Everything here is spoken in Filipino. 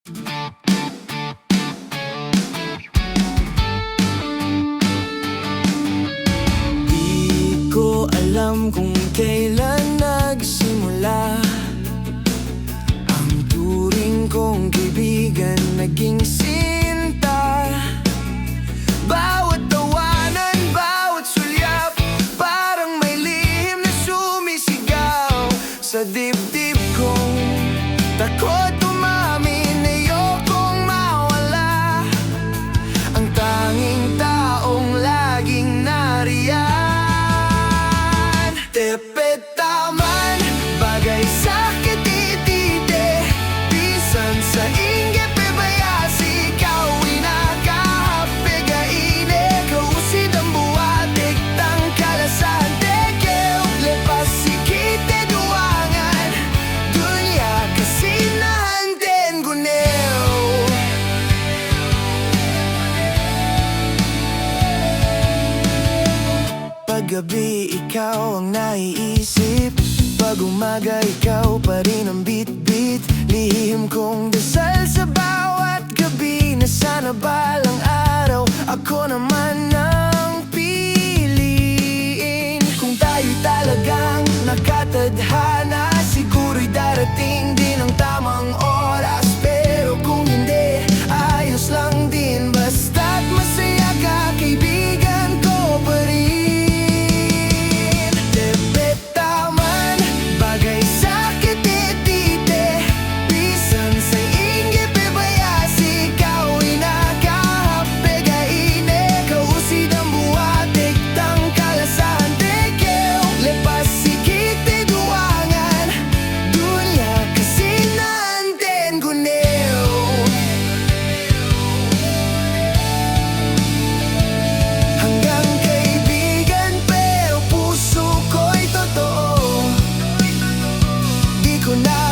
Di ko alam kung kailan nagsimula ang turing kong kaibigan naging sinta. Bawat tawanan, bawat sulyap, parang may lihim na sumisigaw sa dibdib kong takot umamin, ayokong mawala ang tanging taong laging nariyan. Tepetaman, bagay sa kititite, bisan sa inggit pebayasi, kawin na kahapegaine, kausid ang buwatik, tangkalasan, tekeo, lepas sikite duangan, dunya kasinahan den guneo. Paggabi ikaw ang naiisip, pag umaga ikaw pa rin ang bit-bit, lihim kong dasal sa bawat gabi na sana balang araw ako naman ang piliin. Kung tayo'y talagang nakatadhana, siguro'y darating din ang tamang oras. Pero kung hindi, ayos lang din, basta't masaya ka, kaibigan ko pa rin. Tepetaman, bagay sa kititite, bisan sa inggit pebayasi, kawin na kahapegaine, kausid ang buwatik, tangkalasan, tekeo, lepas sikite duangan, dunya kasinahan den guneo. Hanggang kaibigan pero puso ko'y totoo, di ko na